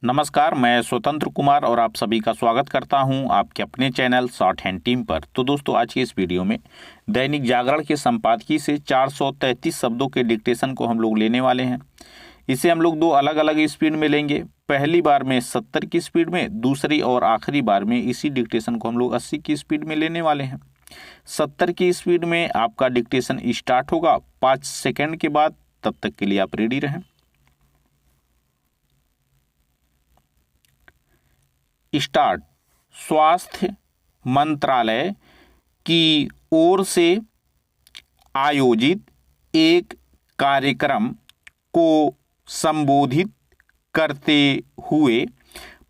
नमस्कार, मैं स्वतंत्र कुमार और आप सभी का स्वागत करता हूं आपके अपने चैनल शॉर्ट हैंड टीम पर। तो दोस्तों, आज की इस वीडियो में दैनिक जागरण के संपादकीय से 433 शब्दों के डिक्टेशन को हम लोग लेने वाले हैं। इसे हम लोग दो अलग अलग स्पीड में लेंगे। पहली बार में 70 की स्पीड में, दूसरी और आखिरी बार में इसी डिक्टेशन को हम लोग 80 की स्पीड में लेने वाले हैं। 70 की स्पीड में आपका डिक्टेशन स्टार्ट होगा 5 सेकेंड के बाद। तब तक के लिए आप रेडी रहें। स्टार्ट। स्वास्थ्य मंत्रालय की ओर से आयोजित एक कार्यक्रम को संबोधित करते हुए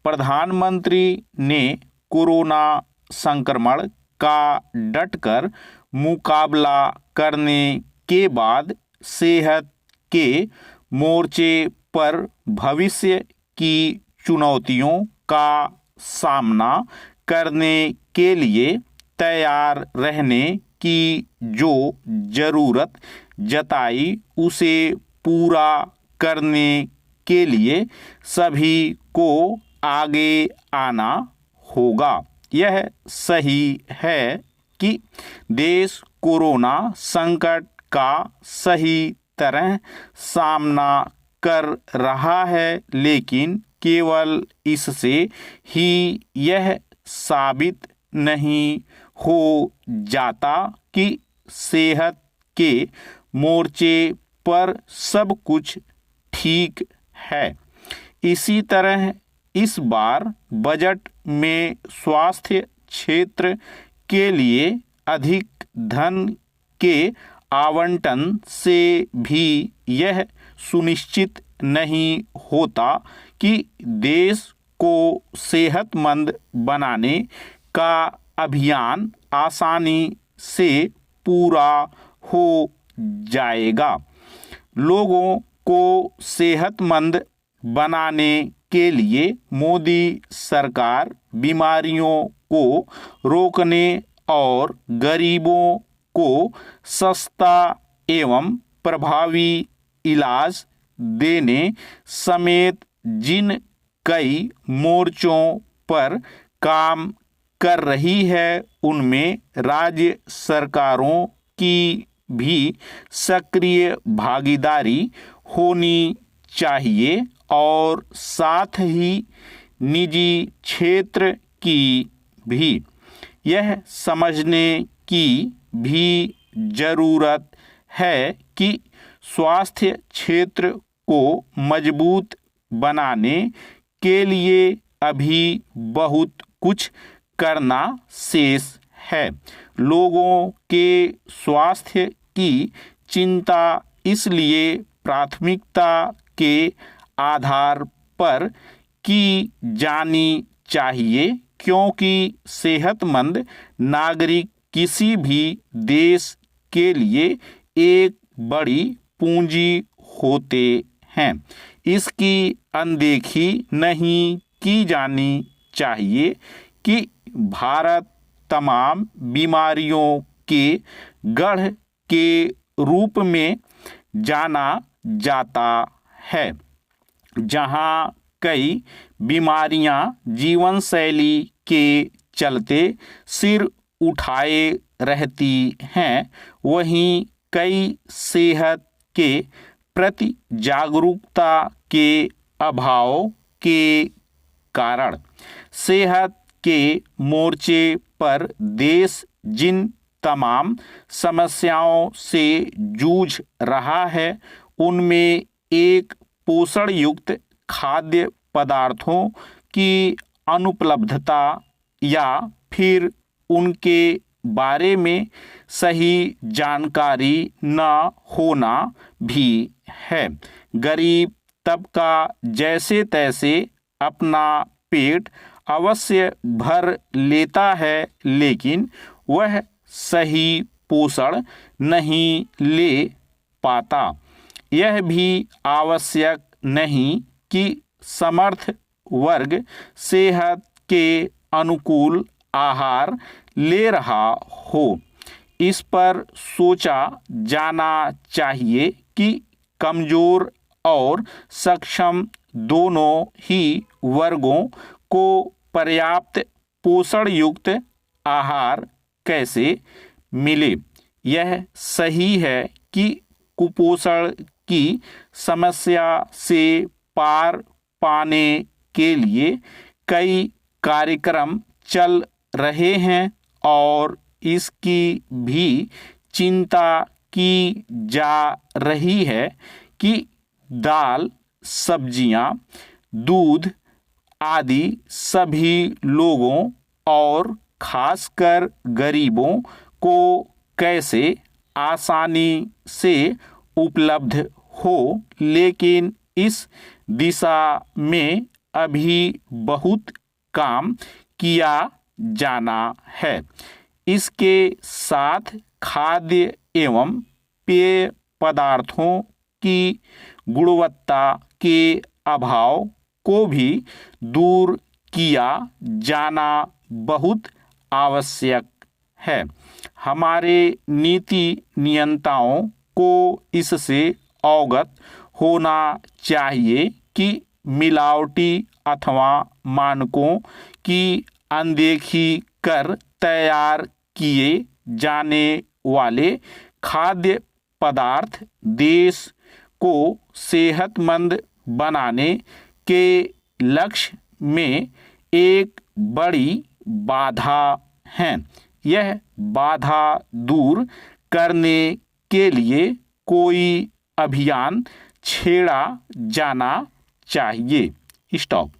प्रधानमंत्री ने कोरोना संक्रमण का डटकर मुकाबला करने के बाद सेहत के मोर्चे पर भविष्य की चुनौतियों का सामना करने के लिए तैयार रहने की जो जरूरत जताई, उसे पूरा करने के लिए सभी को आगे आना होगा। यह सही है कि देश कोरोना संकट का सही तरह सामना कर रहा है, लेकिन केवल इससे ही यह साबित नहीं हो जाता कि सेहत के मोर्चे पर सब कुछ ठीक है। इसी तरह इस बार बजट में स्वास्थ्य क्षेत्र के लिए अधिक धन के आवंटन से भी यह सुनिश्चित नहीं होता कि देश को सेहतमंद बनाने का अभियान आसानी से पूरा हो जाएगा। लोगों को सेहतमंद बनाने के लिए मोदी सरकार बीमारियों को रोकने और गरीबों को सस्ता एवं प्रभावी इलाज देने समेत जिन कई मोर्चों पर काम कर रही है, उनमें राज्य सरकारों की भी सक्रिय भागीदारी होनी चाहिए और साथ ही निजी क्षेत्र की भी। यह समझने की भी जरूरत है कि स्वास्थ्य क्षेत्र को मजबूत बनाने के लिए अभी बहुत कुछ करना शेष है। लोगों के स्वास्थ्य की चिंता इसलिए प्राथमिकता के आधार पर की जानी चाहिए क्योंकि सेहतमंद नागरिक किसी भी देश के लिए एक बड़ी पूंजी होते हैं। इसकी अनदेखी नहीं की जानी चाहिए कि भारत तमाम बीमारियों के गढ़ के रूप में जाना जाता है, जहां कई बीमारियां जीवन शैली के चलते सिर उठाए रहती हैं, वहीं कई सेहत के प्रति जागरूकता के अभाव के कारण सेहत के मोर्चे पर देश जिन तमाम समस्याओं से जूझ रहा है, उनमें एक पोषण युक्त खाद्य पदार्थों की अनुपलब्धता या फिर उनके बारे में सही जानकारी न होना भी है। गरीब तबका जैसे तैसे अपना पेट अवश्य भर लेता है, लेकिन वह सही पोषण नहीं ले पाता। यह भी आवश्यक नहीं कि समर्थ वर्ग सेहत के अनुकूल आहार ले रहा हो। इस पर सोचा जाना चाहिए कि कमजोर और सक्षम दोनों ही वर्गों को पर्याप्त पोषण युक्त आहार कैसे मिले। यह सही है कि कुपोषण की समस्या से पार पाने के लिए कई कार्यक्रम चल रहे हैं और इसकी भी चिंता की जा रही है कि दाल, सब्जियां, दूध आदि सभी लोगों और खासकर गरीबों को कैसे आसानी से उपलब्ध हो, लेकिन इस दिशा में अभी बहुत काम किया जाना है। इसके साथ खाद्य एवं पेय पदार्थों की गुणवत्ता के अभाव को भी दूर किया जाना बहुत आवश्यक है। हमारे नीति नियंताओं को इससे अवगत होना चाहिए कि मिलावटी अथवा मानकों की अनदेखी कर तैयार किए जाने वाले खाद्य पदार्थ देश को सेहतमंद बनाने के लक्ष्य में एक बड़ी बाधा हैं। यह बाधा दूर करने के लिए कोई अभियान छेड़ा जाना चाहिए। स्टॉप।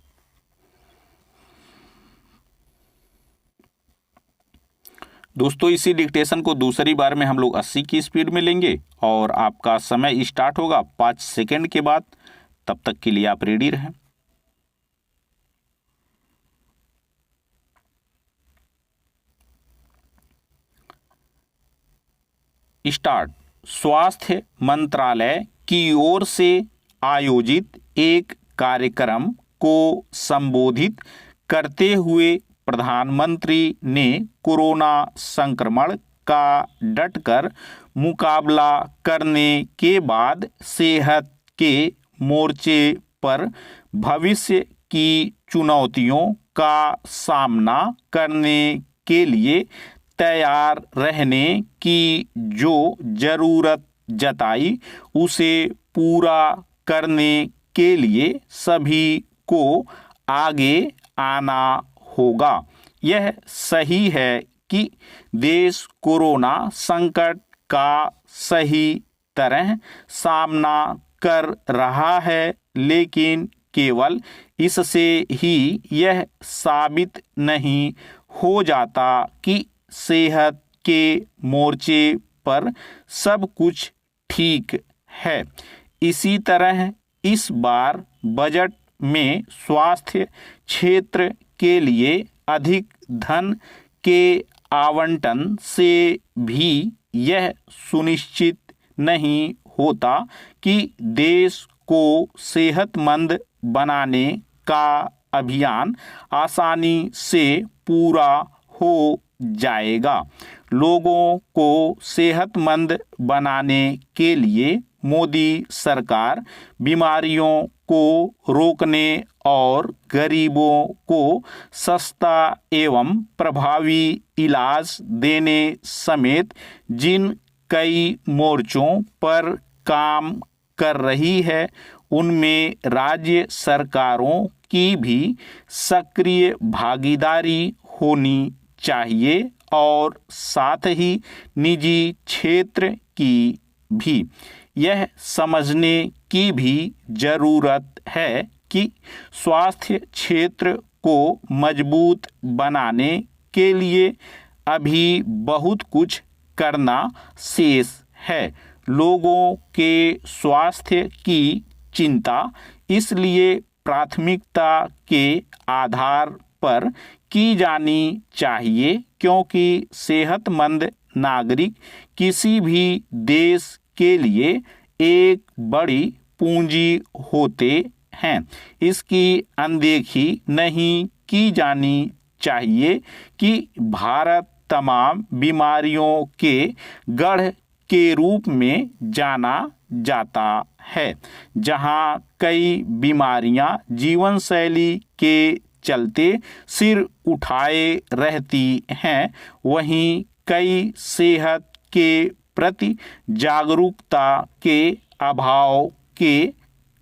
दोस्तों, इसी डिक्टेशन को दूसरी बार में हम लोग 80 की स्पीड में लेंगे और आपका समय स्टार्ट होगा 5 सेकंड के बाद। तब तक के लिए आप रेडी रहें। स्टार्ट। स्वास्थ्य मंत्रालय की ओर से आयोजित एक कार्यक्रम को संबोधित करते हुए प्रधानमंत्री ने कोरोना संक्रमण का डटकर मुकाबला करने के बाद सेहत के मोर्चे पर भविष्य की चुनौतियों का सामना करने के लिए तैयार रहने की जो जरूरत जताई, उसे पूरा करने के लिए सभी को आगे आना होगा। यह सही है कि देश कोरोना संकट का सही तरह सामना कर रहा है, लेकिन केवल इससे ही यह साबित नहीं हो जाता कि सेहत के मोर्चे पर सब कुछ ठीक है। इसी तरह इस बार बजट में स्वास्थ्य क्षेत्र के लिए अधिक धन के आवंटन से भी यह सुनिश्चित नहीं होता कि देश को सेहतमंद बनाने का अभियान आसानी से पूरा हो जाएगा। लोगों को सेहतमंद बनाने के लिए मोदी सरकार बीमारियों को रोकने और गरीबों को सस्ता एवं प्रभावी इलाज देने समेत जिन कई मोर्चों पर काम कर रही है, उनमें राज्य सरकारों की भी सक्रिय भागीदारी होनी चाहिए और साथ ही निजी क्षेत्र की भी। यह समझने की भी जरूरत है कि स्वास्थ्य क्षेत्र को मजबूत बनाने के लिए अभी बहुत कुछ करना शेष है। लोगों के स्वास्थ्य की चिंता इसलिए प्राथमिकता के आधार पर की जानी चाहिए क्योंकि सेहतमंद नागरिक किसी भी देश के लिए एक बड़ी पूंजी होते हैं। इसकी अनदेखी नहीं की जानी चाहिए कि भारत तमाम बीमारियों के गढ़ के रूप में जाना जाता है। जहां कई बीमारियां जीवन शैली के चलते सिर उठाए रहती हैं, वहीं कई सेहत के प्रति जागरूकता के अभाव के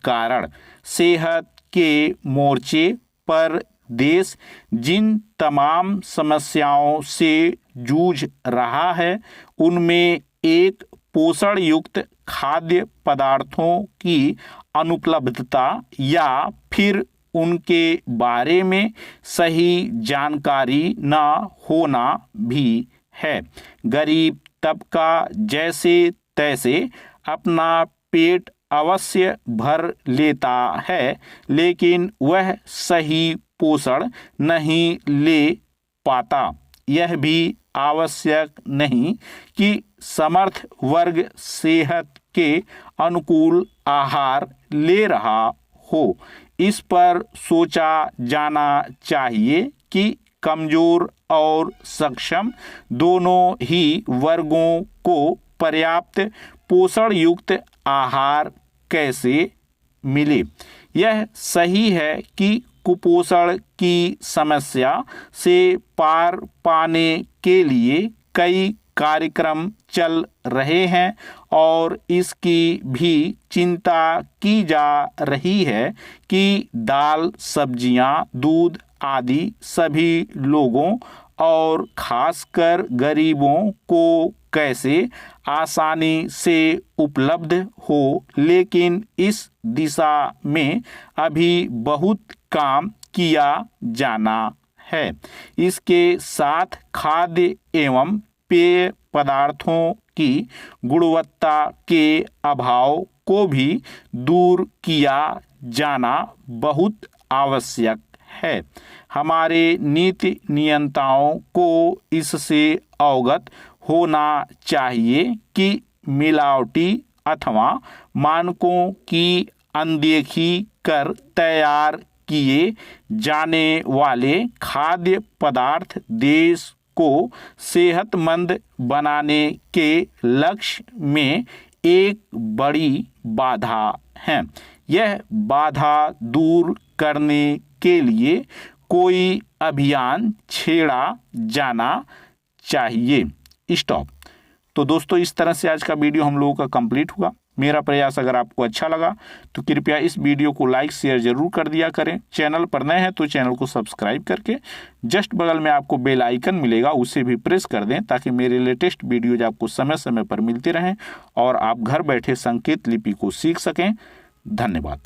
कारण सेहत के मोर्चे पर देश जिन तमाम समस्याओं से जूझ रहा है, उनमें एक पोषण युक्त खाद्य पदार्थों की अनुपलब्धता या फिर उनके बारे में सही जानकारी न होना भी है। गरीब तबका जैसे तैसे अपना पेट अवश्य भर लेता है, लेकिन वह सही पोषण नहीं ले पाता। यह भी आवश्यक नहीं कि समर्थ वर्ग सेहत के अनुकूल आहार ले रहा हो। इस पर सोचा जाना चाहिए कि कमजोर और सक्षम दोनों ही वर्गों को पर्याप्त पोषण युक्त आहार कैसे मिले। यह सही है कि कुपोषण की समस्या से पार पाने के लिए कई कार्यक्रम चल रहे हैं और इसकी भी चिंता की जा रही है कि दाल, सब्जियां, दूध आदि सभी लोगों और खासकर गरीबों को कैसे आसानी से उपलब्ध हो, लेकिन इस दिशा में अभी बहुत काम किया जाना है। इसके साथ खाद्य एवं पेय पदार्थों की गुणवत्ता के अभाव को भी दूर किया जाना बहुत आवश्यक है। हमारे नीति नियंताओं को इससे अवगत होना चाहिए कि मिलावटी अथवा मानकों की अनदेखी कर तैयार किए जाने वाले खाद्य पदार्थ देश को सेहतमंद बनाने के लक्ष्य में एक बड़ी बाधा है। यह बाधा दूर करने के लिए कोई अभियान छेड़ा जाना चाहिए। स्टॉप। तो दोस्तों, इस तरह से आज का वीडियो हम लोगों का कंप्लीट हुआ। मेरा प्रयास अगर आपको अच्छा लगा तो कृपया इस वीडियो को लाइक शेयर जरूर कर दिया करें। चैनल पर नए हैं तो चैनल को सब्सक्राइब करके जस्ट बगल में आपको बेल आइकन मिलेगा, उसे भी प्रेस कर दें ताकि मेरे लेटेस्ट वीडियोज आपको समय समय पर मिलते रहें और आप घर बैठे संकेत लिपि को सीख सकें। धन्यवाद।